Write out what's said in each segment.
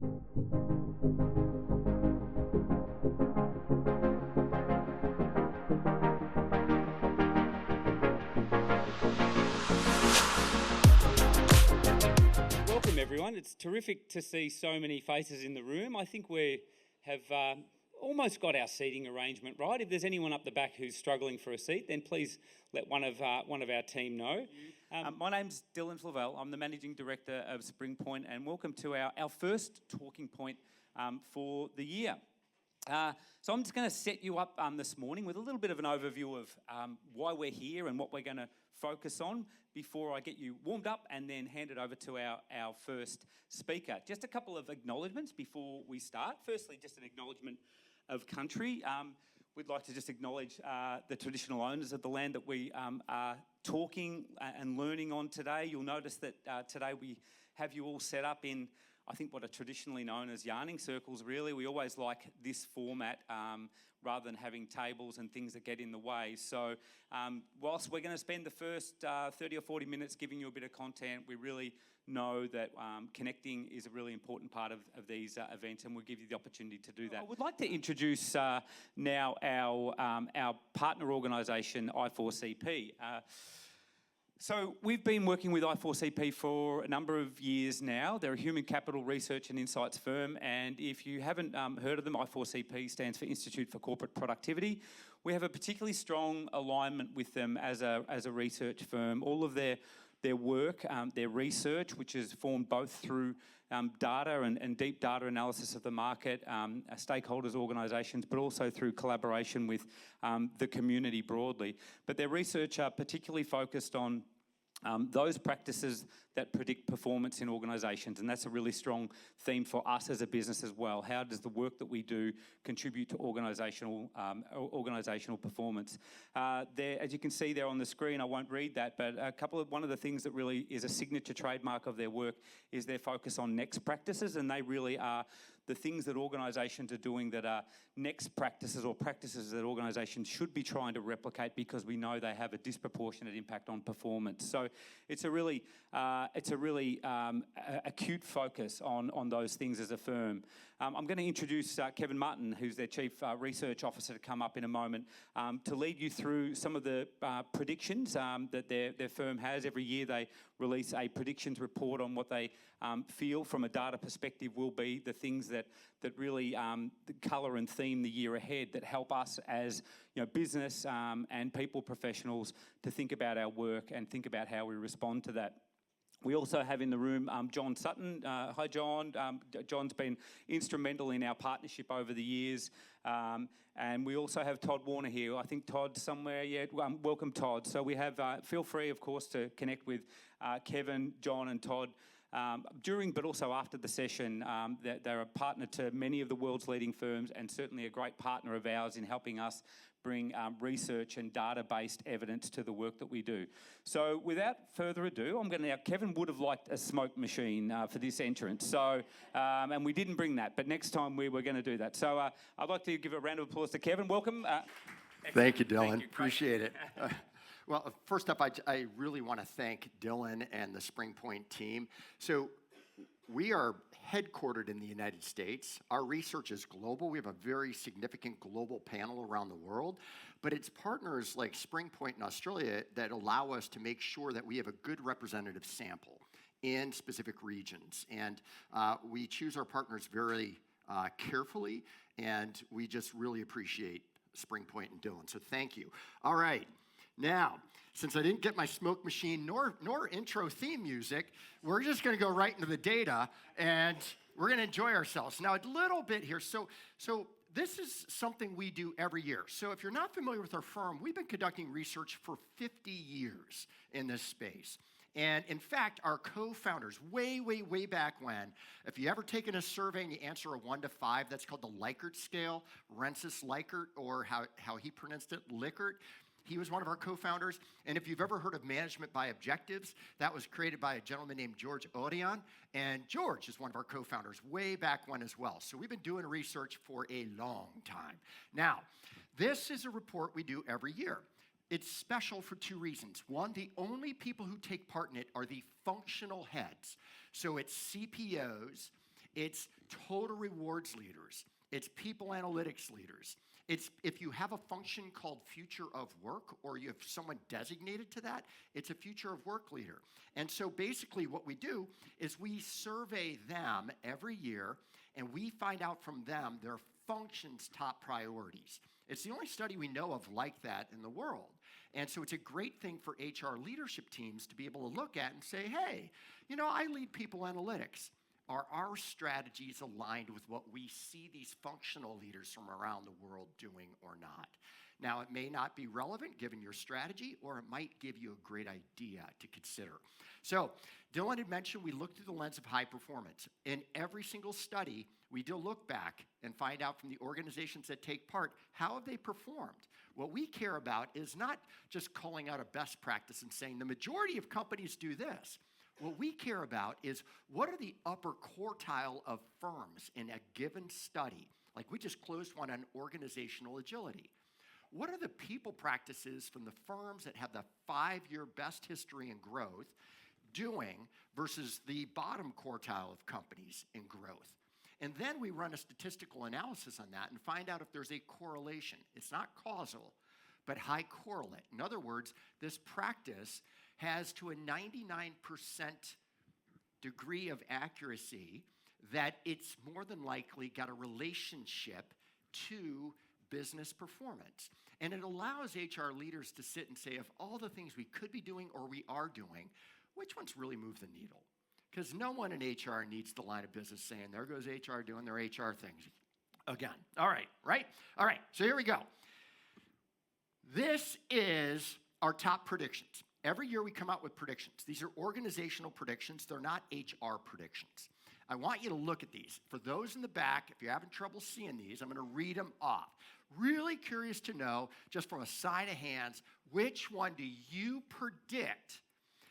Welcome everyone. It's terrific to see so many faces in the room. I think we have almost got our seating arrangement right. If there's anyone up the back who's struggling for a seat, then please let one of our team know. My name's Dylan Flavelle. I'm the Managing Director of SpringPoint, and welcome to our first talking point for the year. So I'm just going to set you up this morning with a little bit of an overview of why we're here and what we're going to focus on before I get you warmed up and then hand it over to our first speaker. Just a couple of acknowledgements before we start. Firstly, just an acknowledgement of country. We'd like to just acknowledge the traditional owners of the land that we are talking and learning on today. You'll notice that today we have you all set up in, I think, what are traditionally known as yarning circles, really. We always like this format rather than having tables and things that get in the way. So whilst we're going to spend the first 30 or 40 minutes giving you a bit of content, we really know that connecting is a really important part of these events, and we'll give you the opportunity to do that. I would like to introduce now our partner organisation, I4CP. So we've been working with I4CP for a number of years now. They're a human capital research and insights firm, and if you haven't heard of them, I4CP stands for Institute for Corporate Productivity. We have a particularly strong alignment with them as a research firm. All of their work, their research, which is formed both through data and deep data analysis of the market, stakeholders, organisations, but also through collaboration with the community broadly. But their research are particularly focused on those practices that predict performance in organisations, and that's a really strong theme for us as a business as well. How does the work that we do contribute to organisational performance? As you can see there on the screen, I won't read that, but one of the things that really is a signature trademark of their work is their focus on next practices, and they really are the things that organisations are doing that are next practices or practices that organisations should be trying to replicate, because we know they have a disproportionate impact on performance. So it's a really acute focus on those things as a firm. I'm going to introduce Kevn Martin, who's their Chief Research Officer, to come up in a moment to lead you through some of the predictions that their firm has. Every year they release a predictions report on what they feel from a data perspective will be the things that really colour and theme the year ahead, that help us as business and people professionals to think about our work and think about how we respond to that. We also have in the room John Sutton. Hi, John. John's been instrumental in our partnership over the years. And we also have Todd Warner here. I think Todd's somewhere. Yeah, welcome, Todd. So we have, feel free, of course, to connect with Kevin, John and Todd during but also after the session. They're a partner to many of the world's leading firms, and certainly a great partner of ours in helping us bring research and data-based evidence to the work that we do. So without further ado, Kevin would have liked a smoke machine for this entrance. So, and we didn't bring that, but next time we were going to do that. So I'd like to give a round of applause to Kevin. Welcome. Thank you, Dylan. Thank you. Appreciate it. Well, first up, I really want to thank Dylan and the SpringPoint team. So we are headquartered in the United States. Our research is global. We have a very significant global panel around the world, but it's partners like SpringPoint in Australia that allow us to make sure that we have a good representative sample in specific regions. And we choose our partners very carefully, and we just really appreciate SpringPoint and Dylan. So thank you. All right. Now, since I didn't get my smoke machine nor intro theme music, we're just going to go right into the data, and we're going to enjoy ourselves. Now, a little bit here. So this is something we do every year. So if you're not familiar with our firm, we've been conducting research for 50 years in this space. And in fact, our co-founders, way back when, if you ever taken a survey and you answer a 1 to 5, that's called the Likert scale, Rensis Likert, or how he pronounced it, Likert. He was one of our co-founders. And if you've ever heard of management by objectives, that was created by a gentleman named George Odion. And George is one of our co-founders way back when as well. So we've been doing research for a long time. Now, this is a report we do every year. It's special for two reasons. One, the only people who take part in it are the functional heads. So it's CPOs It's total rewards leaders. It's people analytics leaders. It's if you have a function called future of work, or you have someone designated to that, it's a future of work leader. And so basically what we do is we survey them every year, and we find out from them their function's top priorities. It's the only study we know of like that in the world. And so it's a great thing for HR leadership teams to be able to look at and say, hey, I lead people analytics. Are our strategies aligned with what we see these functional leaders from around the world doing or not? Now, it may not be relevant given your strategy, or it might give you a great idea to consider. So, Dylan had mentioned we look through the lens of high performance. In every single study, we do look back and find out from the organizations that take part, how have they performed? What we care about is not just calling out a best practice and saying the majority of companies do this. What we care about is what are the upper quartile of firms in a given study? Like we just closed one on organizational agility. What are the people practices from the firms that have the 5-year best history and growth doing versus the bottom quartile of companies in growth? And then we run a statistical analysis on that and find out if there's a correlation. It's not causal, but high correlate. In other words, this practice has to a 99% degree of accuracy that it's more than likely got a relationship to business performance. And it allows HR leaders to sit and say, of all the things we could be doing or we are doing, which ones really move the needle? Because no one in HR needs the line of business saying, there goes HR doing their HR things again. All right? All right, so here we go. This is our top predictions. Every year we come out with predictions. These are organizational predictions. They're not HR predictions. I want you to look at these. For those in the back, if you're having trouble seeing these, I'm going to read them off. Really curious to know, just from a sign of hands, which one do you predict?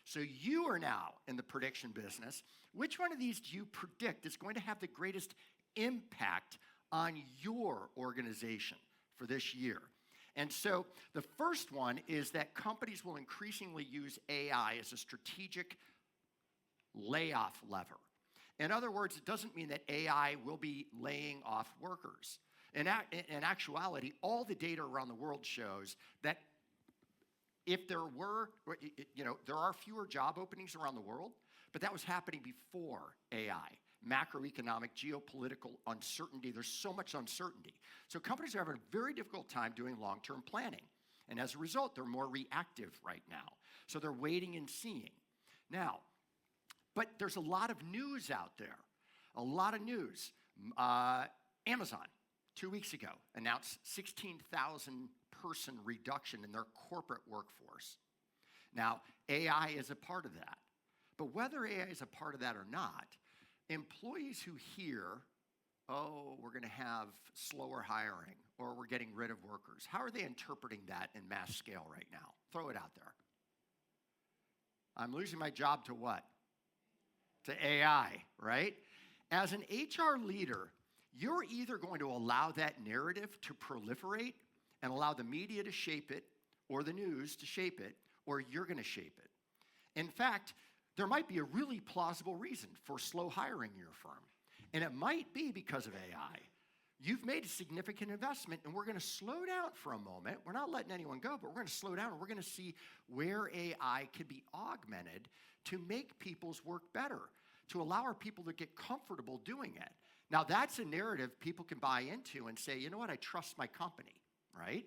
So you are now in the prediction business. Which one of these do you predict is going to have the greatest impact on your organization for this year? And so the first one is that companies will increasingly use AI as a strategic layoff lever. In other words, it doesn't mean that AI will be laying off workers. In actuality, all the data around the world shows that if there were, there are fewer job openings around the world, but that was happening before AI. Macroeconomic, geopolitical uncertainty. There's so much uncertainty. So companies are having a very difficult time doing long-term planning. And as a result, they're more reactive right now. So they're waiting and seeing. Now, but there's a lot of news out there. A lot of news. Amazon, 2 weeks ago, announced 16,000 person reduction in their corporate workforce. Now, AI is a part of that. But whether AI is a part of that or not, employees who hear, oh, we're going to have slower hiring or we're getting rid of workers, how are they interpreting that in mass scale right now? Throw it out there. I'm losing my job to what? To AI, right? As an HR leader, you're either going to allow that narrative to proliferate and allow the media to shape it or the news to shape it, or you're going to shape it. In fact, there might be a really plausible reason for slow hiring in your firm. And it might be because of AI. You've made a significant investment, and we're going to slow down for a moment. We're not letting anyone go, but we're going to slow down, and we're going to see where AI can be augmented to make people's work better, to allow our people to get comfortable doing it. Now, that's a narrative people can buy into and say, you know what, I trust my company, right?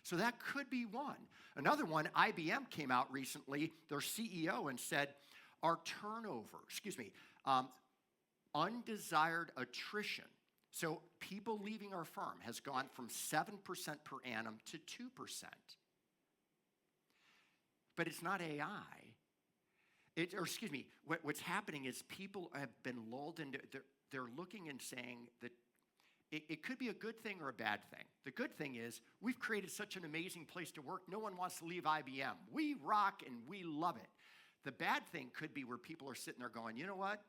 So that could be one. Another one, IBM came out recently, their CEO, and said, our turnover, undesired attrition, so people leaving our firm has gone from 7% per annum to 2%. But it's not AI. What's happening is people have been lulled into, they're looking and saying that it could be a good thing or a bad thing. The good thing is we've created such an amazing place to work. No one wants to leave IBM. We rock and we love it. The bad thing could be where people are sitting there going, you know what?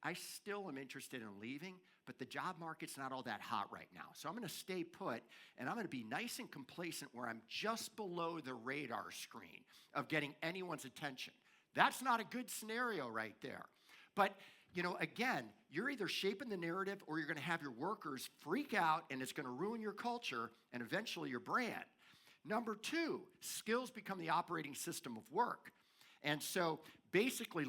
I still am interested in leaving, but the job market's not all that hot right now. So I'm going to stay put, and I'm going to be nice and complacent where I'm just below the radar screen of getting anyone's attention. That's not a good scenario right there. But again, you're either shaping the narrative or you're going to have your workers freak out and it's going to ruin your culture and eventually your brand. Number two, skills become the operating system of work. And so basically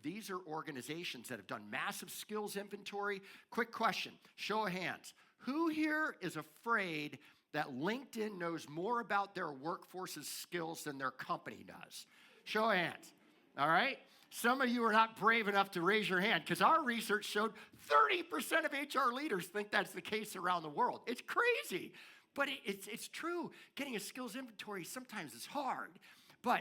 these are organizations that have done massive skills inventory. Quick question, show of hands. Who here is afraid that LinkedIn knows more about their workforce's skills than their company does? Show of hands, all right? Some of you are not brave enough to raise your hand because our research showed 30% of HR leaders think that's the case around the world. It's crazy, but it's true. Getting a skills inventory sometimes is hard, but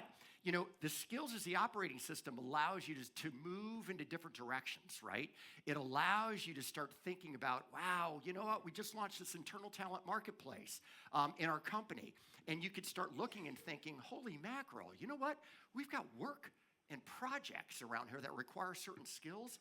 the skills as the operating system allows you to move into different directions, right? It allows you to start thinking about, wow, you know what? We just launched this internal talent marketplace in our company. And you could start looking and thinking, holy mackerel, you know what? We've got work and projects around here that require certain skills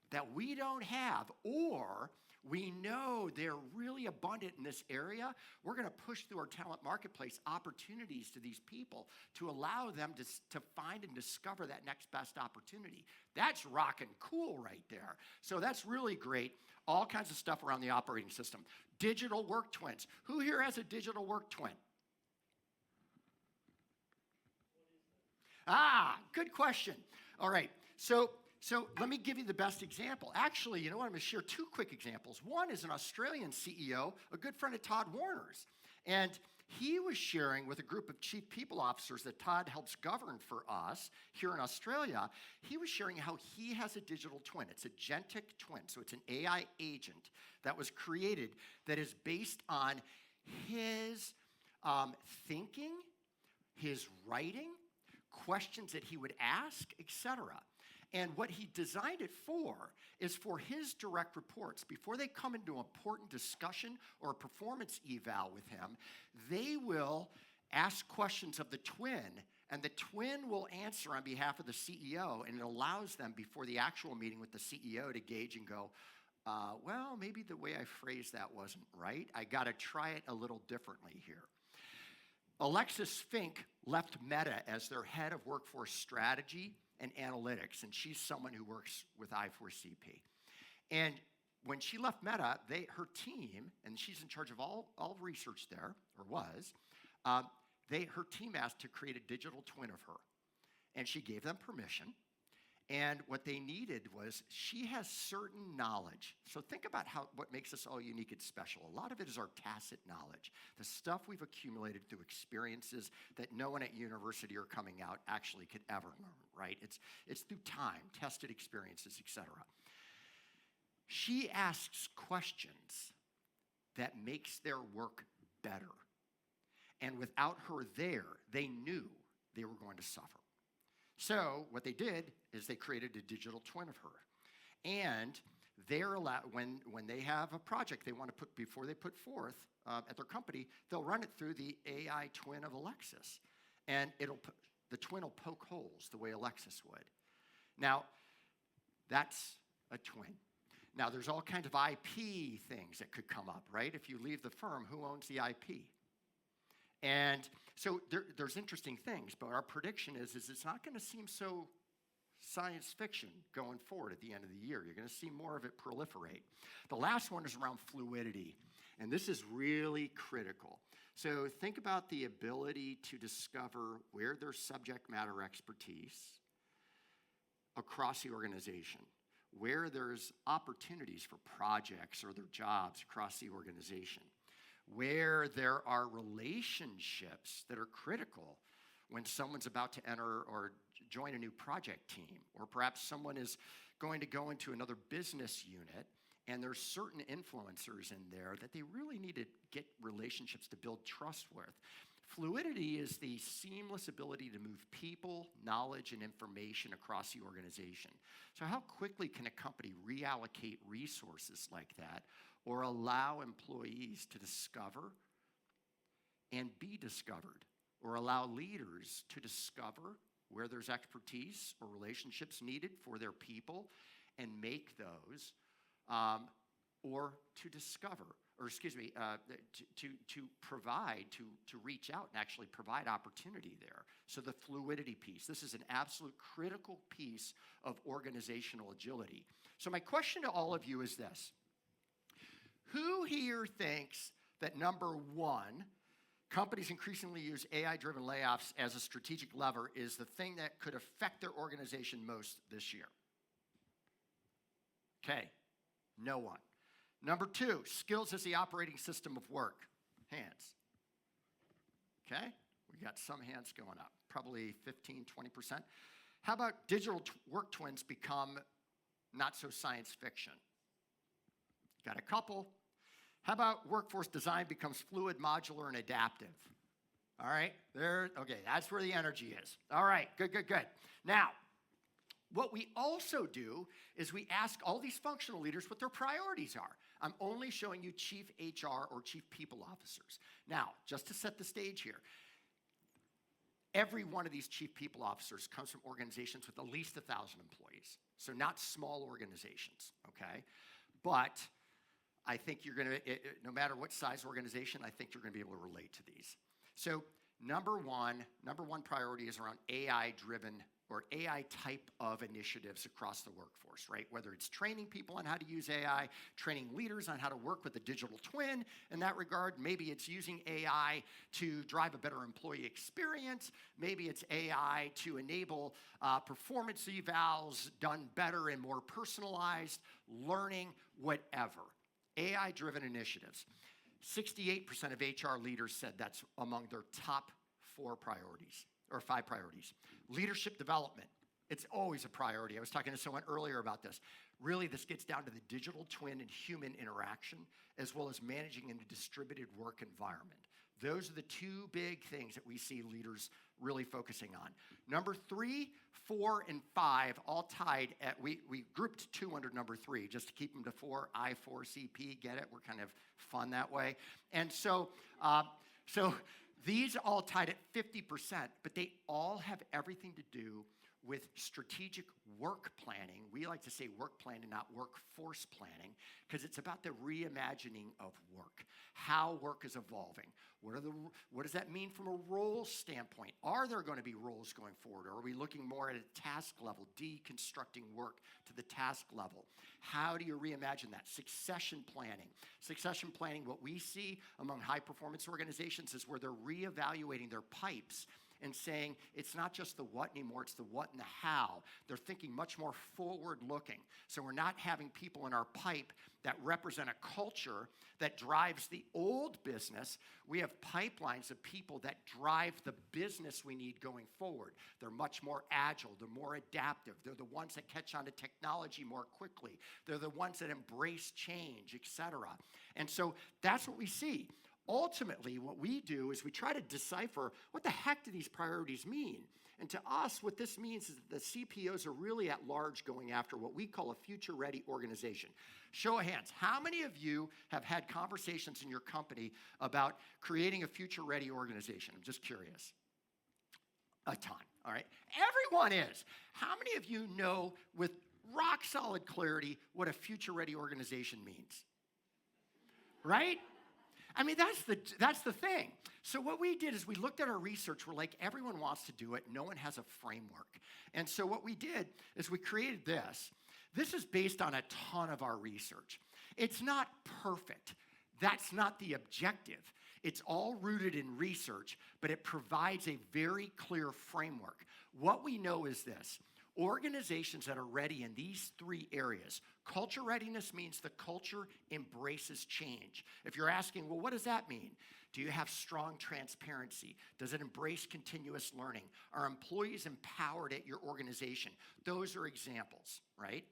that we don't have, or we know they're really abundant in this area. We're going to push through our talent marketplace opportunities to these people to allow them to find and discover that next best opportunity. That's rockin' cool right there. So that's really great. All kinds of stuff around the operating system. Digital work twins. Who here has a digital work twin? Good question. All right, so let me give you the best example. Actually, you know what? I'm going to share two quick examples. One is an Australian CEO, a good friend of Todd Warner's. And he was sharing with a group of chief people officers that Todd helps govern for us here in Australia. He was sharing how he has a digital twin. It's a Gentic twin, so it's an AI agent that was created that is based on his thinking, his writing, questions that he would ask, etc. And what he designed it for is for his direct reports. Before they come into an important discussion or a performance eval with him, they will ask questions of the twin, and the twin will answer on behalf of the CEO, and it allows them, before the actual meeting with the CEO, to gauge and go, well, maybe the way I phrased that wasn't right. I got to try it a little differently here. Alexis Fink left Meta as their head of workforce strategy and analytics, and she's someone who works with I4CP. And when she left Meta, her team, and she's in charge of all research there, or was, her team asked to create a digital twin of her. And she gave them permission. And what they needed was, she has certain knowledge. So think about what makes us all unique and special. A lot of it is our tacit knowledge, the stuff we've accumulated through experiences that no one at university or coming out actually could ever learn, right? It's through time, tested experiences, etc. She asks questions that makes their work better. And without her there, they knew they were going to suffer. So what they did is they created a digital twin of her. And they're allowed, when they have a project they want to put, before they put forth at their company, they'll run it through the AI twin of Alexis. And the twin will poke holes the way Alexis would. Now, that's a twin. Now, there's all kinds of IP things that could come up, right? If you leave the firm, who owns the IP? And so there's interesting things, but our prediction is it's not going to seem so science fiction going forward at the end of the year. You're going to see more of it proliferate. The last one is around fluidity, and this is really critical. So think about the ability to discover where there's subject matter expertise across the organization, where there's opportunities for projects or their jobs across the organization, where there are relationships that are critical when someone's about to enter or join a new project team, or perhaps someone is going to go into another business unit and there's certain influencers in there that they really need to get relationships to build trust with. Fluidity is the seamless ability to move people, knowledge, and information across the organization. So how quickly can a company reallocate resources like that, or allow employees to discover and be discovered, or allow leaders to discover where there's expertise or relationships needed for their people and make those, or to discover or excuse me, to provide, to reach out and actually provide opportunity there. So the fluidity piece, this is an absolute critical piece of organizational agility. So my question to all of you is this. Who here thinks that number one, companies increasingly use AI-driven layoffs as a strategic lever is the thing that could affect their organization most this year? Okay, no one. Number two, skills as the operating system of work. Hands. Okay, we got some hands going up, probably 15, 20%. How about digital work twins become not so science fiction? Got a couple. How about workforce design becomes fluid, modular, and adaptive? All right, okay, that's where the energy is. All right, good. Now, what we also do is we ask all these functional leaders what their priorities are. I'm only showing you chief HR or chief people officers. Now, just to set the stage here, every one of these chief people officers comes from organizations with at least 1,000 employees, so not small organizations, okay? But I think you're gonna, no matter what size organization, I think you're gonna be able to relate to these. So number one priority is around AI-driven or AI type of initiatives across the workforce, right? Whether it's training people on how to use AI, training leaders on how to work with the digital twin in that regard. Maybe it's using AI to drive a better employee experience. Maybe it's AI to enable performance evals done better and more personalized, learning, whatever. AI-driven initiatives. 68% of HR leaders said that's among their top 4 priorities, or 5 priorities. Leadership development, it's always a priority. I was talking to someone earlier about this. Really, this gets down to the digital twin and human interaction, as well as managing in a distributed work environment. Those are the 2 big things that we see leaders really focusing on. Number 3, 4, and 5 all tied at, we grouped 2 under number 3 just to keep them to 4, I4CP, get it? We're kind of fun that way. And so these all tied at 50%, but they all have everything to do with strategic work planning. We like to say work planning, not workforce planning, because it's about the reimagining of work, how work is evolving. What does that mean from a role standpoint? Are there going to be roles going forward, or are we looking more at a task level, deconstructing work to the task level? How do you reimagine that? Succession planning. Succession planning, what we see among high-performance organizations is where they're reevaluating their pipes and saying it's not just the what anymore, it's the what and the how. They're thinking much more forward-looking. So we're not having people in our pipe that represent a culture that drives the old business. We have pipelines of people that drive the business we need going forward. They're much more agile. They're more adaptive. They're the ones that catch on to technology more quickly. They're the ones that embrace change, et cetera. And so that's what we see. Ultimately, what we do is we try to decipher what the heck do these priorities mean? And to us, what this means is that the CPOs are really at large going after what we call a future-ready organization. Show of hands, how many of you have had conversations in your company about creating a future-ready organization? I'm just curious. A ton, all right? Everyone is. How many of you know with rock-solid clarity what a future-ready organization means? Right? I mean, that's the thing. So what we did is we looked at our research. We're like, everyone wants to do it. No one has a framework. And so what we did is we created this. This is based on a ton of our research. It's not perfect. That's not the objective. It's all rooted in research, but it provides a very clear framework. What we know is this. Organizations that are ready in these 3 areas, culture readiness means the culture embraces change. If you're asking, well, what does that mean? Do you have strong transparency? Does it embrace continuous learning? Are employees empowered at your organization? Those are examples, right?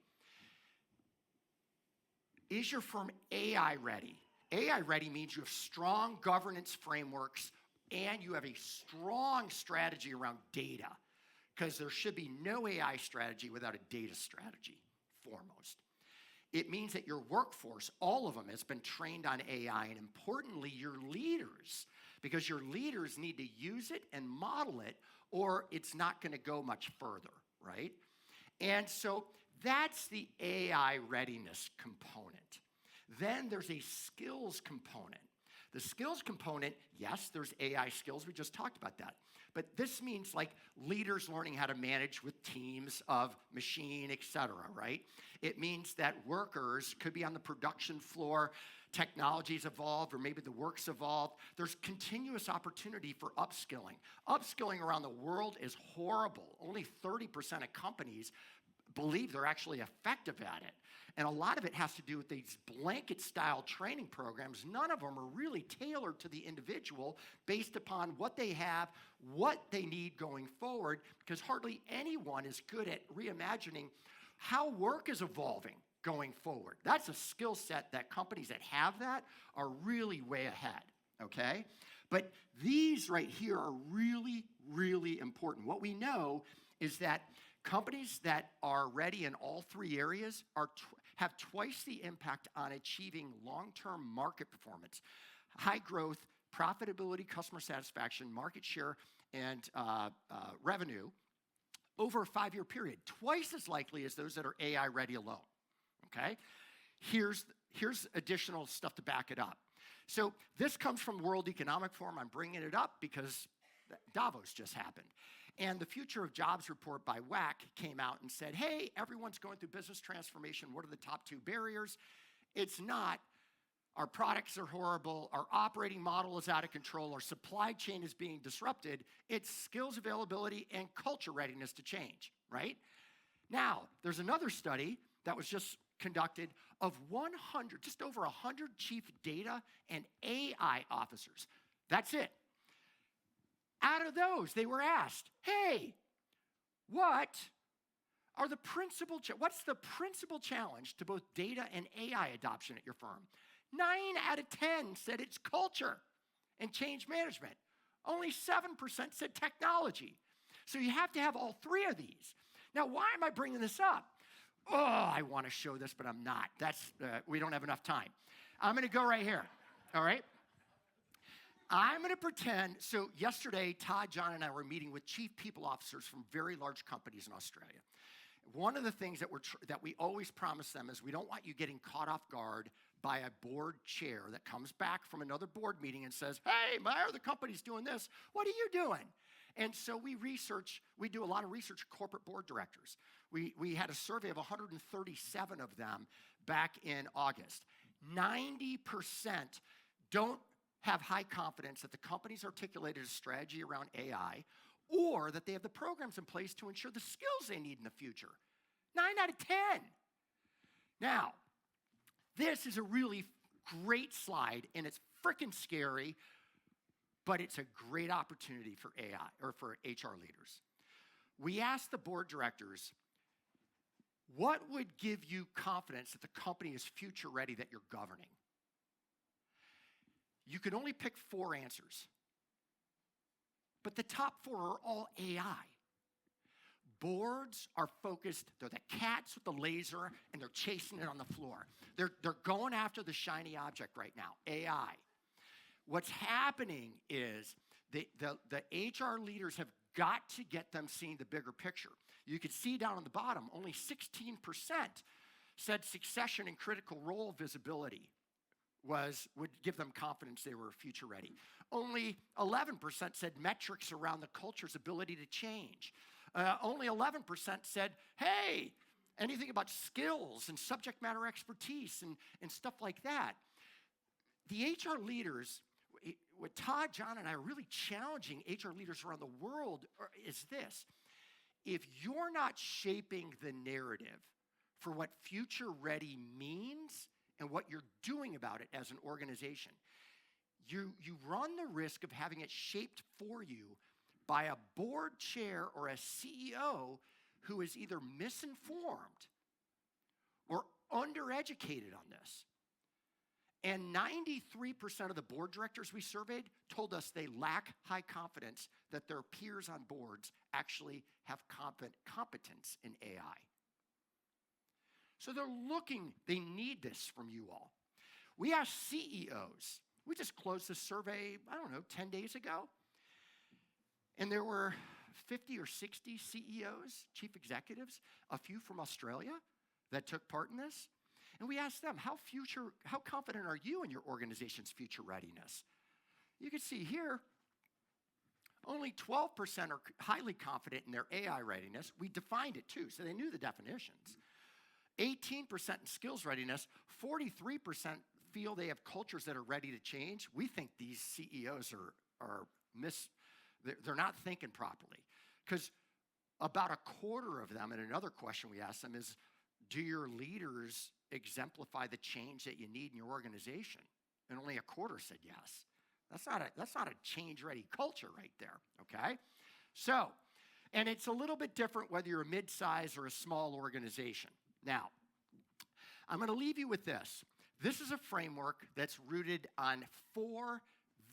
Is your firm AI ready? AI ready means you have strong governance frameworks and you have a strong strategy around data. Because there should be no AI strategy without a data strategy, foremost. It means that your workforce, all of them, has been trained on AI, and importantly, your leaders, because your leaders need to use it and model it, or it's not going to go much further, right? And so that's the AI readiness component. Then there's a skills component. The skills component, yes, there's AI skills. We just talked about that. But this means like leaders learning how to manage with teams of machine, et cetera, right? It means that workers could be on the production floor, technologies evolved, or maybe the work's evolved. There's continuous opportunity for upskilling. Upskilling around the world is horrible. Only 30% of companies believe they're actually effective at it. And a lot of it has to do with these blanket-style training programs. None of them are really tailored to the individual based upon what they have, what they need going forward, because hardly anyone is good at reimagining how work is evolving going forward. That's a skill set that companies that have that are really way ahead, okay? But these right here are really, really important. What we know is that companies that are ready in all three areas have twice the impact on achieving long-term market performance, high growth, profitability, customer satisfaction, market share, and revenue over a 5-year period. Twice as likely as those that are AI ready alone, okay? Here's additional stuff to back it up. So this comes from World Economic Forum. I'm bringing it up because Davos just happened. And the Future of Jobs report by WAC came out and said, hey, everyone's going through business transformation. What are the top 2 barriers? It's not our products are horrible, our operating model is out of control, our supply chain is being disrupted. It's skills availability and culture readiness to change, right? Now, there's another study that was just conducted of 100, just over 100 chief data and AI officers. That's it. Out of those, they were asked, hey, what's the principal challenge to both data and AI adoption at your firm? 9 out of 10 said it's culture and change management. Only 7% said technology. So you have to have all 3 of these. Now, why am I bringing this up? Oh, I want to show this, but I'm not. We don't have enough time. I'm going to go right here, all right? I'm going to pretend, so yesterday, Todd, John, and I were meeting with chief people officers from very large companies in Australia. One of the things that we always promise them is we don't want you getting caught off guard by a board chair that comes back from another board meeting and says, hey, my other company's doing this. What are you doing? And so we do a lot of research with corporate board directors. We had a survey of 137 of them back in August. 90% don't have high confidence that the company's articulated a strategy around AI or that they have the programs in place to ensure the skills they need in the future. 9 out of 10. Now, this is a really great slide, and it's freaking scary, but it's a great opportunity for AI or for HR leaders. We asked the board directors, what would give you confidence that the company is future ready that you're governing? You could only pick 4 answers. But the top 4 are all AI. Boards are focused, they're the cats with the laser, and they're chasing it on the floor. They're going after the shiny object right now, AI. What's happening is the HR leaders have got to get them seeing the bigger picture. You can see down on the bottom, only 16% said succession and critical role visibility would give them confidence they were future ready. Only 11% said metrics around the culture's ability to change. Only 11% said, hey, anything about skills and subject matter expertise and stuff like that. The HR leaders, what Todd, John, and I are really challenging HR leaders around the world is this. If you're not shaping the narrative for what future ready means and what you're doing about it as an organization, you run the risk of having it shaped for you by a board chair or a CEO who is either misinformed or undereducated on this. And 93% of the board directors we surveyed told us they lack high confidence that their peers on boards actually have competence in AI. So they need this from you all. We asked CEOs. We just closed this survey, 10 days ago. And there were 50 or 60 CEOs, chief executives, a few from Australia that took part in this. And we asked them, how confident are you in your organization's future readiness? You can see here, only 12% are highly confident in their AI readiness. We defined it too, so they knew the definitions. 18% in skills readiness, 43% feel they have cultures that are ready to change. We think these CEOs they're not thinking properly. Because about a quarter of them, and another question we asked them is, do your leaders exemplify the change that you need in your organization? And only a quarter said yes. That's not a change-ready culture right there, okay? So, and it's a little bit different whether you're a mid-size or a small organization. Now, I'm going to leave you with this. This is a framework that's rooted on 4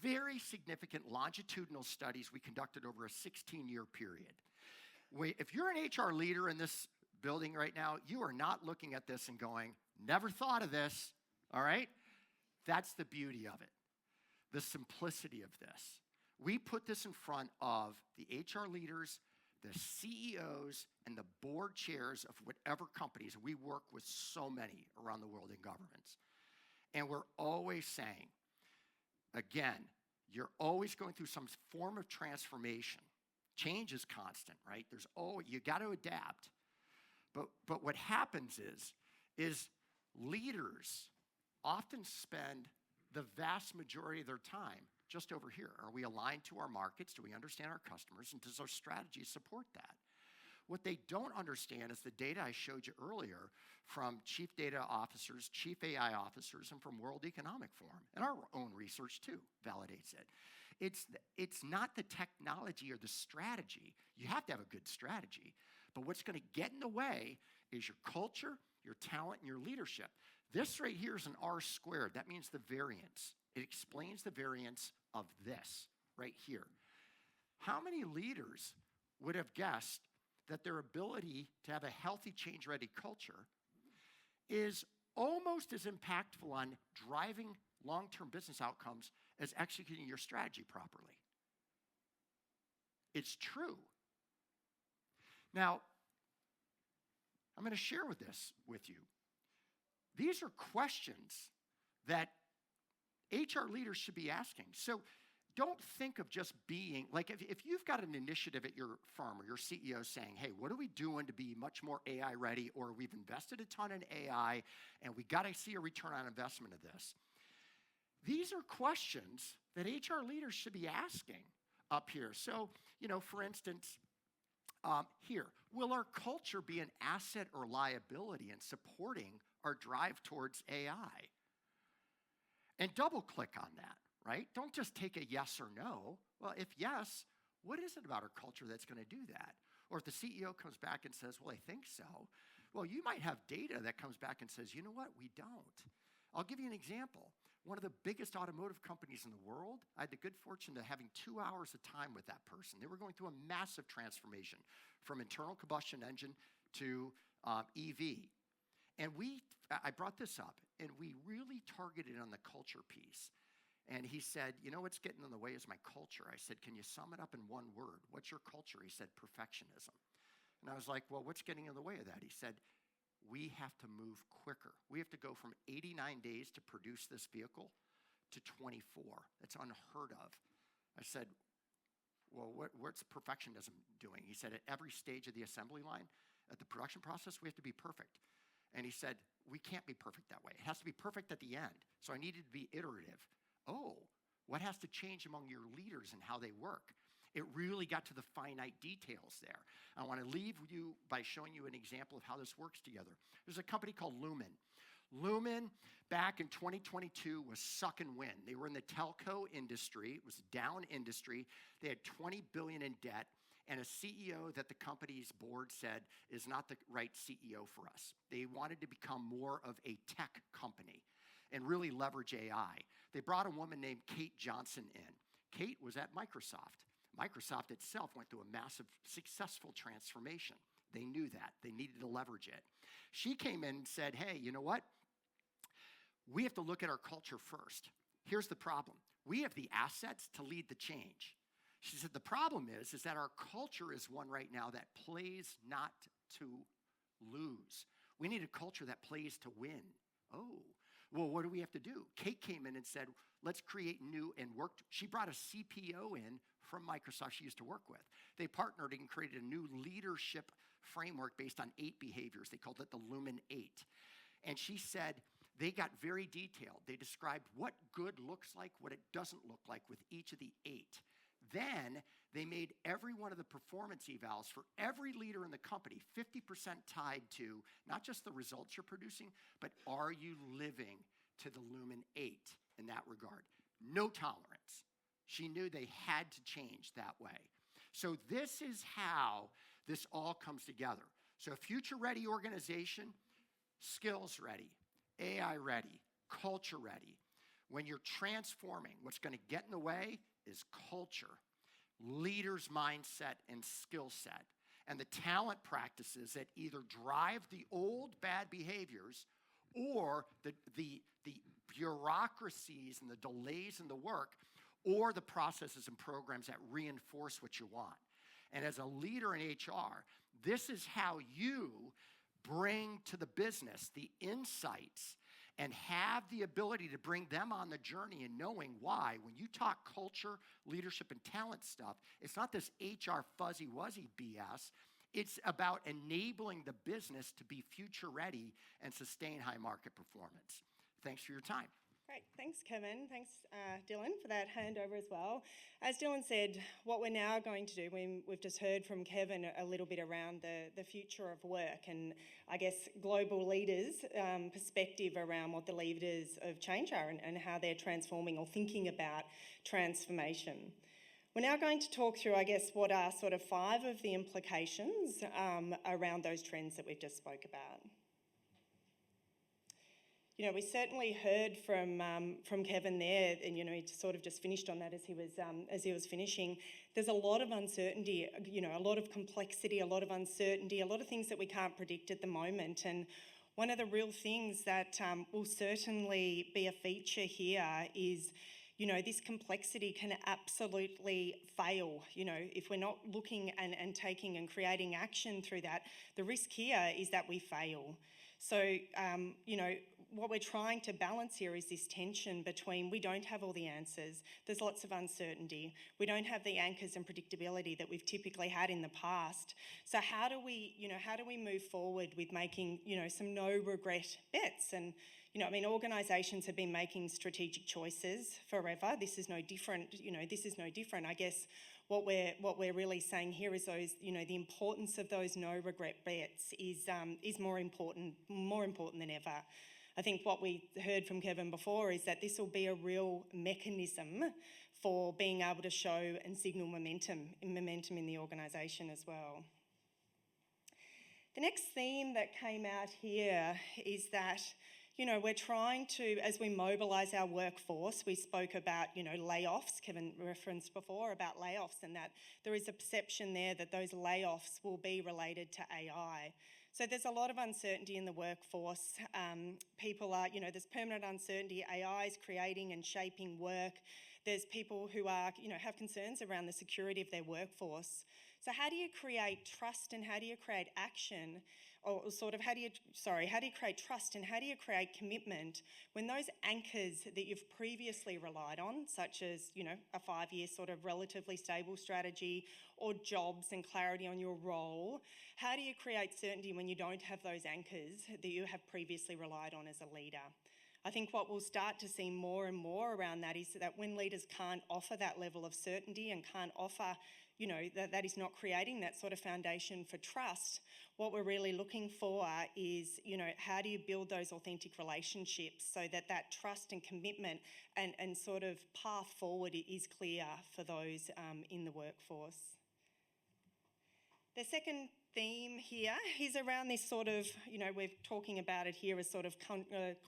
very significant longitudinal studies we conducted over a 16-year period. If you're an HR leader in this building right now, you are not looking at this and going, never thought of this, all right? That's the beauty of it, the simplicity of this. We put this in front of the HR leaders, the CEOs, and the board chairs of whatever companies. We work with so many around the world in governments. And we're always saying, again, you're always going through some form of transformation. Change is constant, right? You got to adapt. But what happens is leaders often spend the vast majority of their time just over here. Are we aligned to our markets? Do we understand our customers? And does our strategy support that? What they don't understand is the data I showed you earlier from chief data officers, chief AI officers, and from World Economic Forum. And our own research, too, validates it. It's not the technology or the strategy. You have to have a good strategy. But what's going to get in the way is your culture, your talent, and your leadership. This right here is an R squared. That means the variance. It explains the variance of this right here. How many leaders would have guessed that their ability to have a healthy change-ready culture is almost as impactful on driving long-term business outcomes as executing your strategy properly? It's true. Now, I'm going to share this with you. These are questions that HR leaders should be asking. So don't think of just being, like if you've got an initiative at your firm or your CEO saying, hey, what are we doing to be much more AI ready, or we've invested a ton in AI and we got to see a return on investment of this. These are questions that HR leaders should be asking up here. So, for instance, here, will our culture be an asset or liability in supporting our drive towards AI? And double click on that, right? Don't just take a yes or no. Well, if yes, what is it about our culture that's going to do that? Or if the CEO comes back and says, well, I think so. Well, you might have data that comes back and says, you know what, we don't. I'll give you an example. One of the biggest automotive companies in the world, I had the good fortune of having 2 hours of time with that person. They were going through a massive transformation from internal combustion engine to EV. And I brought this up, and we really targeted on the culture piece. And he said, you know what's getting in the way is my culture. I said, can you sum it up in one word? What's your culture? He said, perfectionism. And I was like, well, what's getting in the way of that? He said, we have to move quicker. We have to go from 89 days to produce this vehicle to 24. That's unheard of. I said, well, what's perfectionism doing? He said, at every stage of the assembly line, at the production process, we have to be perfect. And he said, we can't be perfect that way. It has to be perfect at the end. So I needed to be iterative. Oh, what has to change among your leaders and how they work? It really got to the finite details there. I want to leave you by showing you an example of how this works together. There's a company called Lumen. Lumen, back in 2022, was suck and win. They were in the telco industry. It was a down industry. They had $20 billion in debt, and a CEO that the company's board said is not the right CEO for us. They wanted to become more of a tech company and really leverage AI. They brought a woman named Kate Johnson in. Kate was at Microsoft. Microsoft itself went through a massive, successful transformation. They knew that. They needed to leverage it. She came in and said, hey, you know what? We have to look at our culture first. Here's the problem. We have the assets to lead the change. She said, the problem is that our culture is one right now that plays not to lose. We need a culture that plays to win. oh, well, what do we have to do? Kate came in and said, let's create new and worked. She brought a CPO in from Microsoft she used to work with. They partnered and created a new leadership framework based on 8 behaviors. They called it the Lumen 8. And she said they got very detailed. They described what good looks like, what it doesn't look like with each of the 8. Then they made every one of the performance evals for every leader in the company 50% tied to not just the results you're producing, but are you living to the Lumen 8 in that regard? No tolerance. She knew they had to change that way. So this is how this all comes together. So a future-ready organization, skills ready, AI ready, culture ready. When you're transforming, what's going to get in the way is culture, leaders' mindset and skill set, and the talent practices that either drive the old bad behaviors or the bureaucracies and the delays in the work, or the processes and programs that reinforce what you want. And as a leader in HR, this is how you bring to the business the insights and have the ability to bring them on the journey and knowing why. When you talk culture, leadership, and talent stuff, it's not this HR fuzzy-wuzzy BS. It's about enabling the business to be future ready and sustain high market performance. Thanks for your time. Great, thanks Kevin, thanks Dylan for that handover as well. As Dylan said, what we're now going to do, we've just heard from Kevin a little bit around the future of work and I guess global leaders' perspective around what the leaders of change are and how they're transforming or thinking about transformation. We're now going to talk through, I guess, what are sort of 5 of the implications around those trends that we've just spoke about. You know, we certainly heard from Kevin there, and you know, he sort of just finished on that as he was finishing. There's a lot of uncertainty, you know, a lot of complexity, a lot of uncertainty, a lot of things that we can't predict at the moment. And one of the real things that will certainly be a feature here is, you know, this complexity can absolutely fail. You know, if we're not looking and taking and creating action through that, the risk here is that we fail. So, you know, what we're trying to balance here is this tension between we don't have all the answers, there's lots of uncertainty, we don't have the anchors and predictability that we've typically had in the past. So how do we move forward with making, you know, some no regret bets? And, you know, I mean, organisations have been making strategic choices forever. This is no different, you know, this is no different. I guess what we're really saying here is those, you know, the importance of those no regret bets is more important than ever. I think what we heard from Kevin before is that this will be a real mechanism for being able to show and signal momentum in the organisation as well. The next theme that came out here is that, you know, we're trying to, as we mobilise our workforce, we spoke about, you know, layoffs. Kevin referenced before about layoffs and that there is a perception there that those layoffs will be related to AI. So there's a lot of uncertainty in the workforce. People are, you know, there's permanent uncertainty. AI is creating and shaping work. There's people who are, you know, have concerns around the security of their workforce. So how do you create trust and how do you create action? Or sort of how do you create trust and how do you create commitment when those anchors that you've previously relied on, such as, you know, a 5-year sort of relatively stable strategy or jobs and clarity on your role, how do you create certainty when you don't have those anchors that you have previously relied on as a leader? I think what we'll start to see more and more around that is that when leaders can't offer that level of certainty and can't offer, you know, that is not creating that sort of foundation for trust, what we're really looking for is, you know, how do you build those authentic relationships so that that trust and commitment and sort of path forward is clear for those in the workforce. The second theme here is around this sort of, you know, we're talking about it here as sort of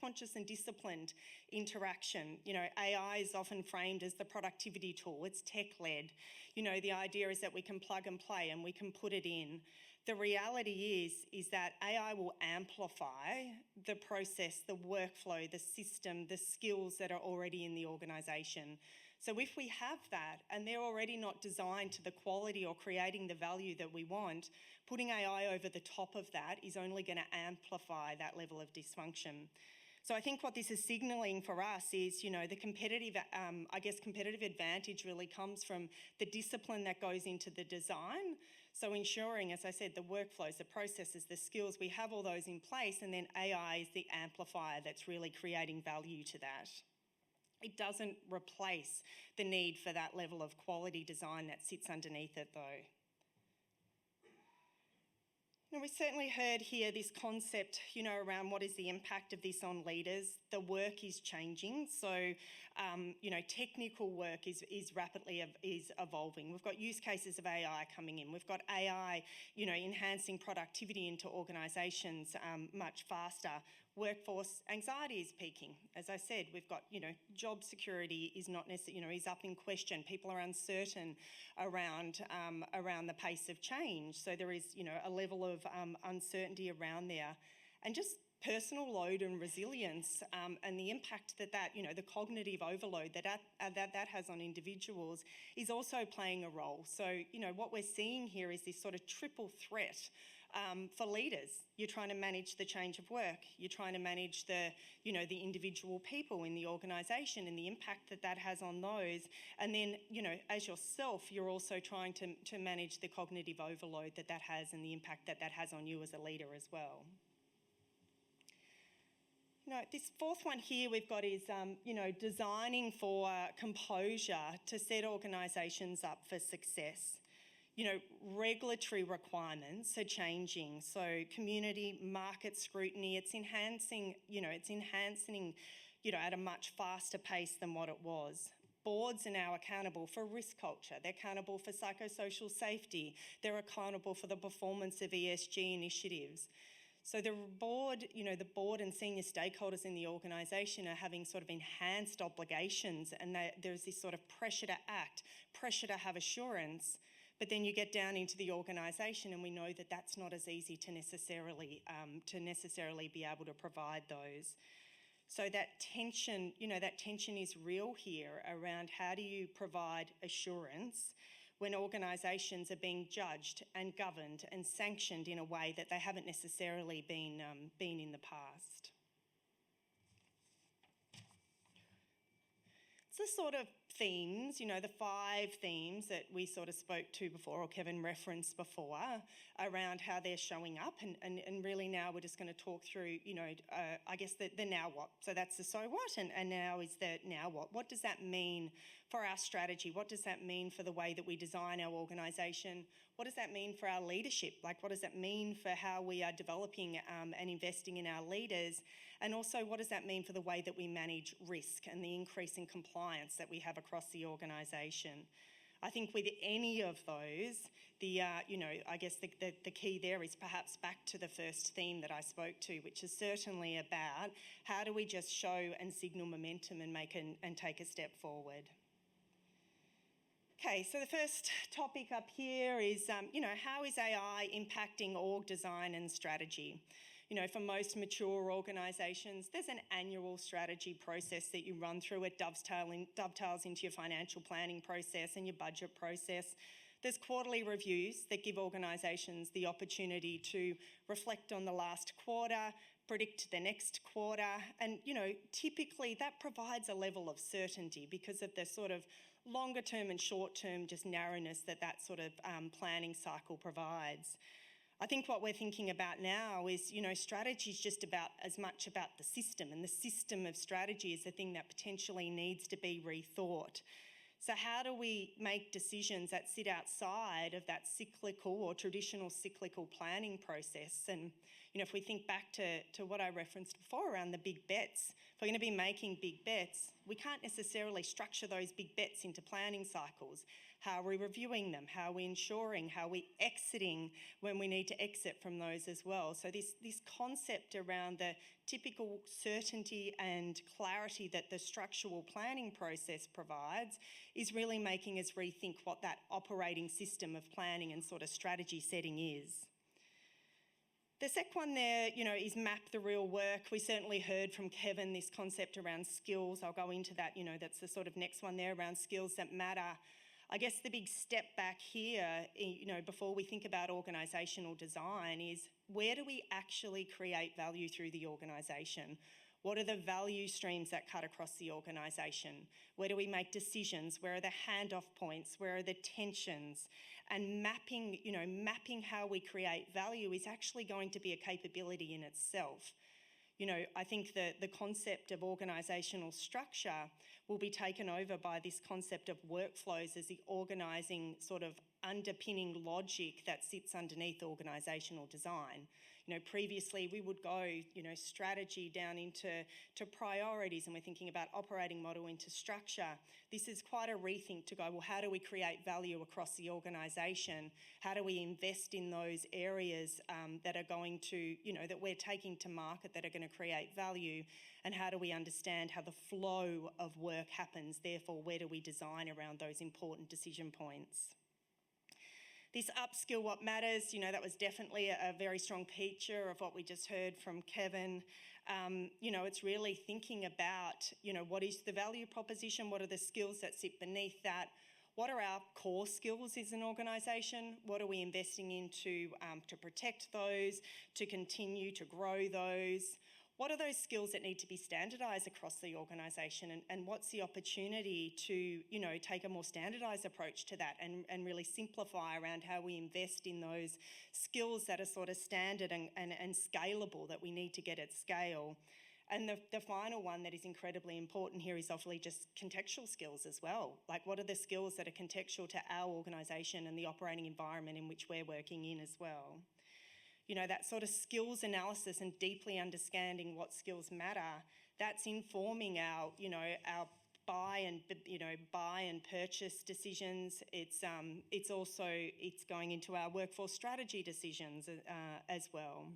conscious and disciplined interaction. You know, AI is often framed as the productivity tool. It's tech-led. You know, the idea is that we can plug and play and we can put it in. The reality is that AI will amplify the process, the workflow, the system, the skills that are already in the organisation. So if we have that and they're already not designed to the quality or creating the value that we want, putting AI over the top of that is only going to amplify that level of dysfunction. So I think what this is signalling for us is, the competitive advantage really comes from the discipline that goes into the design. So ensuring, as I said, the workflows, the processes, the skills, we have all those in place, and then AI is the amplifier that's really creating value to that. It doesn't replace the need for that level of quality design that sits underneath it, though. We certainly heard here this concept, around what is the impact of this on leaders. The work is changing, so, technical work is rapidly evolving. We've got use cases of AI coming in. We've got AI, enhancing productivity into organisations much faster. Workforce anxiety is peaking. As I said, we've got, job security is not necessarily, is up in question. People are uncertain around the pace of change. So there is, a level of uncertainty around there. And just personal load and resilience and the impact that, the cognitive overload that has on individuals is also playing a role. So, what we're seeing here is this sort of triple threat for leaders. You're trying to manage the change of work. You're trying to manage the individual people in the organisation and the impact that has on those. And then, as yourself, you're also trying to manage the cognitive overload that has and the impact that has on you as a leader as well. This fourth one here we've got is, designing for composure to set organisations up for success. Regulatory requirements are changing, so community market scrutiny, it's enhancing at a much faster pace than what it was. Boards are now accountable for risk culture, they're accountable for psychosocial safety, they're accountable for the performance of ESG initiatives. So the board and senior stakeholders in the organisation are having sort of enhanced obligations, and there's this sort of pressure to act, pressure to have assurance. But then you get down into the organisation, and we know that that's not as easy to necessarily be able to provide those. So that tension is real here around how do you provide assurance when organisations are being judged and governed and sanctioned in a way that they haven't necessarily been in the past. It's the sort of themes, the 5 themes that we sort of spoke to before, or Kevin referenced before, around how they're showing up. And really now we're just going to talk through, I guess the now what. So that's the so what, and now is the now what. What does that mean for our strategy? What does that mean for the way that we design our organisation? What does that mean for our leadership? Like, what does that mean for how we are developing and investing in our leaders? And also, what does that mean for the way that we manage risk and the increase in compliance that we have across the organisation? I think with any of those, I guess the key there is perhaps back to the first theme that I spoke to, which is certainly about how do we just show and signal momentum and take a step forward. Okay, so the first topic up here is, how is AI impacting org design and strategy? For most mature organisations, there's an annual strategy process that you run through. It dovetails into your financial planning process and your budget process. There's quarterly reviews that give organisations the opportunity to reflect on the last quarter, predict the next quarter, and, typically that provides a level of certainty because of the sort of longer term and short term just narrowness that sort of planning cycle provides. I think what we're thinking about now is, strategy is just about as much about the system, and the system of strategy is the thing that potentially needs to be rethought. So how do we make decisions that sit outside of that cyclical or traditional cyclical planning process? And, if we think back to what I referenced before around the big bets, if we're going to be making big bets, we can't necessarily structure those big bets into planning cycles. How are we reviewing them? How are we ensuring? How are we exiting when we need to exit from those as well? So this concept around the typical certainty and clarity that the structural planning process provides is really making us rethink what that operating system of planning and sort of strategy setting is. The second one there, is map the real work. We certainly heard from Kevin this concept around skills. I'll go into that, that's the sort of next one there around skills that matter. I guess the big step back here, before we think about organisational design is where do we actually create value through the organisation? What are the value streams that cut across the organisation? Where do we make decisions? Where are the handoff points? Where are the tensions? And mapping how we create value is actually going to be a capability in itself. I think that the concept of organisational structure will be taken over by this concept of workflows as the organising sort of underpinning logic that sits underneath organisational design. Previously we would go, strategy down into priorities, and we're thinking about operating model into structure. This is quite a rethink to go, well, how do we create value across the organisation? How do we invest in those areas that are going to, that we're taking to market that are going to create value? And how do we understand how the flow of work happens? Therefore, where do we design around those important decision points? This upskill what matters, that was definitely a very strong feature of what we just heard from Kevin. It's really thinking about, what is the value proposition? What are the skills that sit beneath that? What are our core skills as an organisation? What are we investing into to protect those, to continue to grow those? What are those skills that need to be standardised across the organisation, and what's the opportunity to, take a more standardised approach to that and really simplify around how we invest in those skills that are sort of standard and scalable that we need to get at scale. And the final one that is incredibly important here is obviously just contextual skills as well. Like, what are the skills that are contextual to our organisation and the operating environment in which we're working in as well? That sort of skills analysis and deeply understanding what skills matter, that's informing our buy and purchase decisions. It's also going into our workforce strategy decisions as well.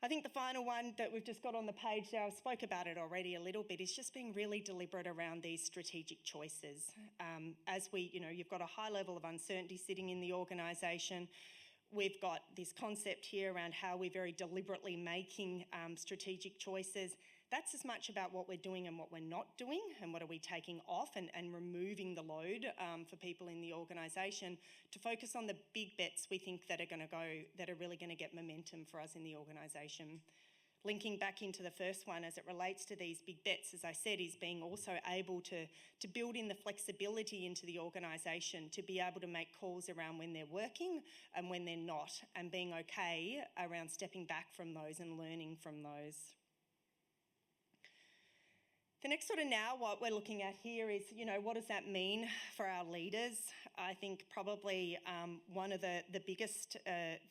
I think the final one that we've just got on the page there, I spoke about it already a little bit, is just being really deliberate around these strategic choices. You've got a high level of uncertainty sitting in the organisation. We've got this concept here around how we're very deliberately making strategic choices. That's as much about what we're doing and what we're not doing, and what are we taking off and removing the load for people in the organisation, to focus on the big bets we think that are really going to get momentum for us in the organisation. Linking back into the first one as it relates to these big bets, as I said, is being also able to build in the flexibility into the organisation to be able to make calls around when they're working and when they're not, and being okay around stepping back from those and learning from those. The next sort of now what we're looking at here is, what does that mean for our leaders? I think probably one of the biggest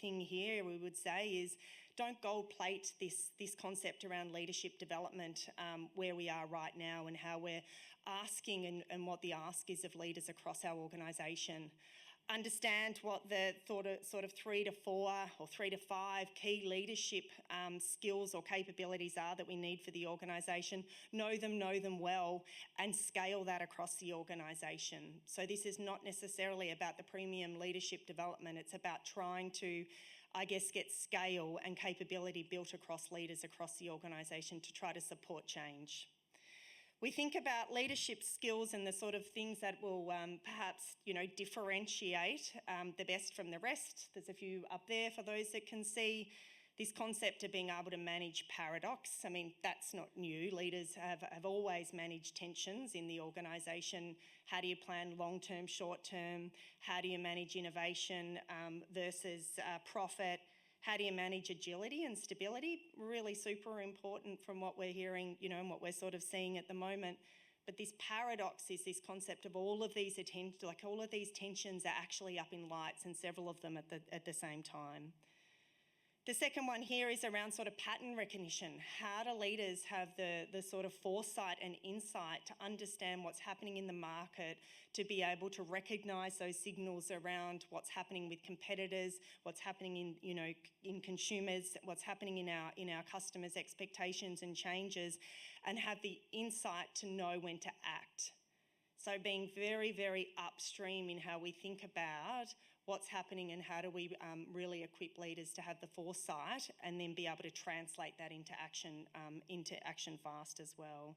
thing here we would say is, don't gold plate this concept around leadership development where we are right now and how we're asking and what the ask is of leaders across our organisation. Understand what the sort of 3 to 4 or 3 to 5 key leadership skills or capabilities are that we need for the organisation. Know them well, and scale that across the organisation. So this is not necessarily about the premium leadership development. It's about trying to, get scale and capability built across leaders across the organisation to try to support change. We think about leadership skills and the sort of things that will perhaps, differentiate the best from the rest. There's a few up there for those that can see. This concept of being able to manage paradox, that's not new. Leaders have always managed tensions in the organisation. How do you plan long-term, short-term? How do you manage innovation versus profit? How do you manage agility and stability? Really super important from what we're hearing, and what we're sort of seeing at the moment. But this paradox is this concept of all of these tensions are actually up in lights, and several of them at the same time. The second one here is around sort of pattern recognition. How do leaders have the sort of foresight and insight to understand what's happening in the market, to be able to recognise those signals around what's happening with competitors, what's happening in consumers, what's happening in our customers' expectations and changes, and have the insight to know when to act. So being very, very upstream in how we think about what's happening and how do we really equip leaders to have the foresight and then be able to translate that into action fast as well.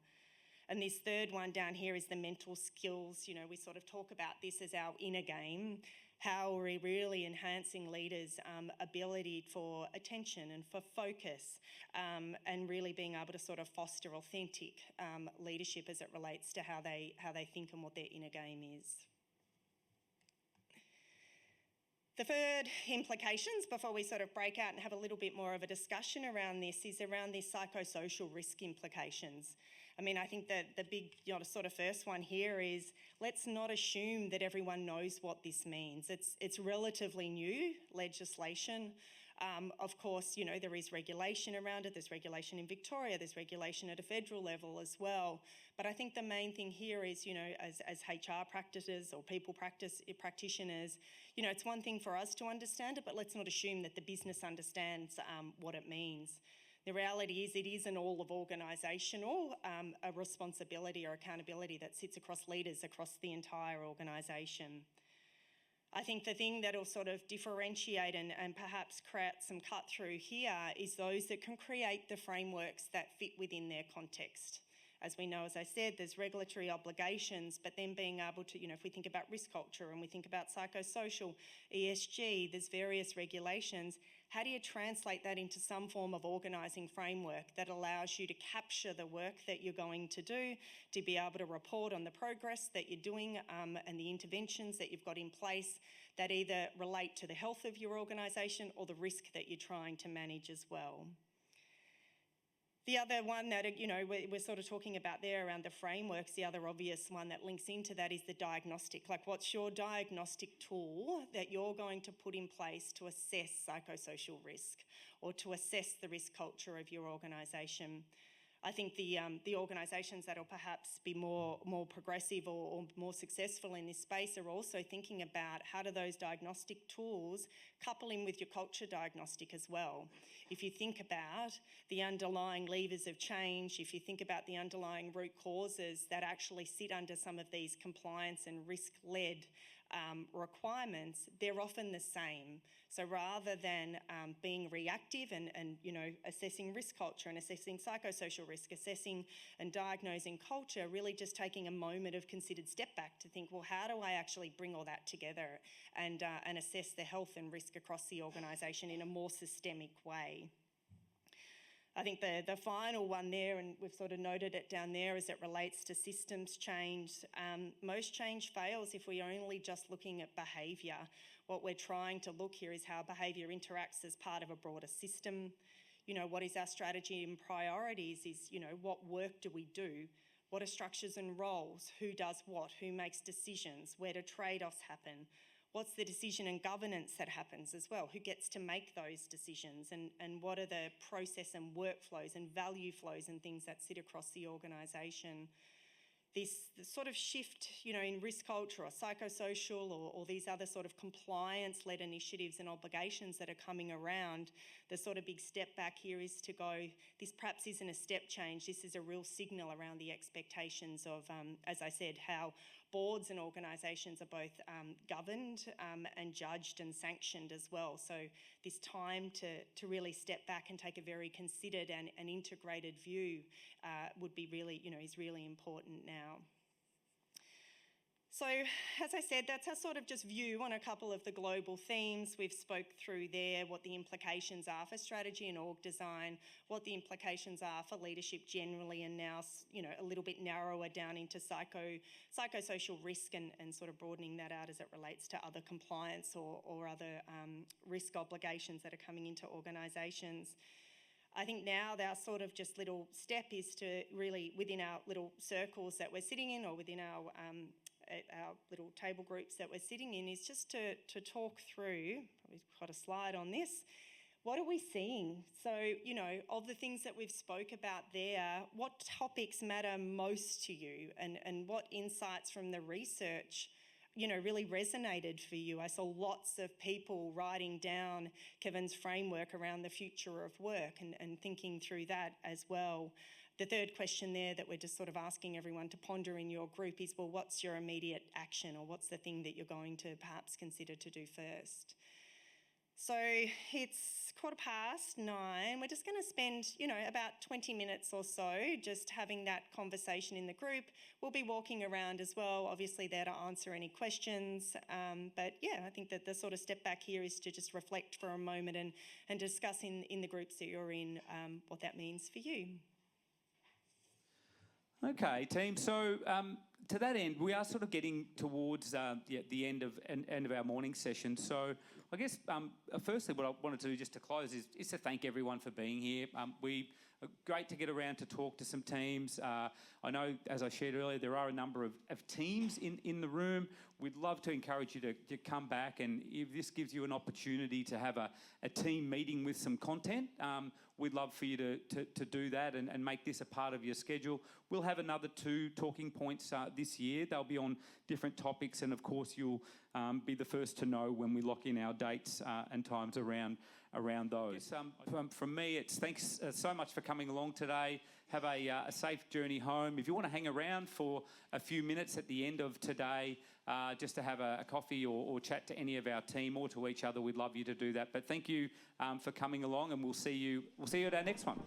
And this third one down here is the mental skills. We sort of talk about this as our inner game. How are we really enhancing leaders' ability for attention and for focus, and really being able to sort of foster authentic leadership as it relates to how they think and what their inner game is. The third implications, before we sort of break out and have a little bit more of a discussion around this, is around these psychosocial risk implications. I mean, I think that the big, sort of first one here is, let's not assume that everyone knows what this means. It's relatively new legislation. Of course, there is regulation around it. There's regulation in Victoria. There's regulation at a federal level as well. But I think the main thing here is, as HR practitioners or people practitioners, it's one thing for us to understand it, but let's not assume that the business understands what it means. The reality is it is an all of organisational a responsibility or accountability that sits across leaders across the entire organisation. I think the thing that will sort of differentiate and perhaps create some cut through here is those that can create the frameworks that fit within their context. As we know, as I said, there's regulatory obligations, but then being able to, if we think about risk culture and we think about psychosocial, ESG, there's various regulations. How do you translate that into some form of organising framework that allows you to capture the work that you're going to do, to be able to report on the progress that you're doing and the interventions that you've got in place that either relate to the health of your organisation or the risk that you're trying to manage as well? The other one that, we're sort of talking about there around the frameworks, the other obvious one that links into that is the diagnostic. Like, what's your diagnostic tool that you're going to put in place to assess psychosocial risk or to assess the risk culture of your organisation? I think the organisations that will perhaps be more progressive or more successful in this space are also thinking about how do those diagnostic tools couple in with your culture diagnostic as well. If you think about the underlying levers of change, if you think about the underlying root causes that actually sit under some of these compliance and risk-led requirements, they're often the same. So rather than being reactive and assessing risk culture and assessing psychosocial risk, assessing and diagnosing culture, really just taking a moment of considered step back to think, well, how do I actually bring all that together and assess the health and risk across the organisation in a more systemic way? I think the final one there, and we've sort of noted it down there, as it relates to systems change. Most change fails if we're only just looking at behaviour. What we're trying to look here is how behaviour interacts as part of a broader system. What is our strategy and priorities is, what work do we do? What are structures and roles? Who does what? Who makes decisions? Where do trade-offs happen? What's the decision and governance that happens as well? Who gets to make those decisions? And what are the process and workflows and value flows and things that sit across the organisation? This sort of shift, in risk culture or psychosocial or these other sort of compliance-led initiatives and obligations that are coming around, the sort of big step back here is to go, this perhaps isn't a step change, this is a real signal around the expectations of, as I said, how boards and organisations are both governed and judged and sanctioned as well. So this time to really step back and take a very considered and integrated view would be really, is really important now. So, as I said, that's our sort of just view on a couple of the global themes. We've spoke through there what the implications are for strategy and org design, what the implications are for leadership generally, and now, a little bit narrower down into psychosocial risk and sort of broadening that out as it relates to other compliance or other risk obligations that are coming into organisations. I think now our sort of just little step is to really, within our little circles that we're sitting in or within our little table groups that we're sitting in, is just to talk through, probably got a slide on this, what are we seeing? So, of the things that we've spoke about there, what topics matter most to you and what insights from the research really resonated for you? I saw lots of people writing down Kevn's framework around the future of work and thinking through that as well. The third question there that we're just sort of asking everyone to ponder in your group is, well, what's your immediate action, or what's the thing that you're going to perhaps consider to do first? So it's 9:15. We're just going to spend, about 20 minutes or so just having that conversation in the group. We'll be walking around as well, obviously there to answer any questions. But yeah, I think that the sort of step back here is to just reflect for a moment and discuss in the groups that you're in what that means for you. Okay, team. So to that end, we are sort of getting towards the end of our morning session. So I guess firstly, what I wanted to do just to close is to thank everyone for being here. We are great to get around to talk to some teams. I know, as I shared earlier, there are a number of teams in the room. We'd love to encourage you to come back, and if this gives you an opportunity to have a team meeting with some content, we'd love for you to do that and make this a part of your schedule. We'll have another 2 talking points this year. They'll be on different topics, and of course you'll be the first to know when we lock in our dates and times around those. From me, it's thanks so much for coming along today. Have a safe journey home. If you want to hang around for a few minutes at the end of today, just to have a coffee or chat to any of our team or to each other, we'd love you to do that. But thank you for coming along, and we'll see you at our next one.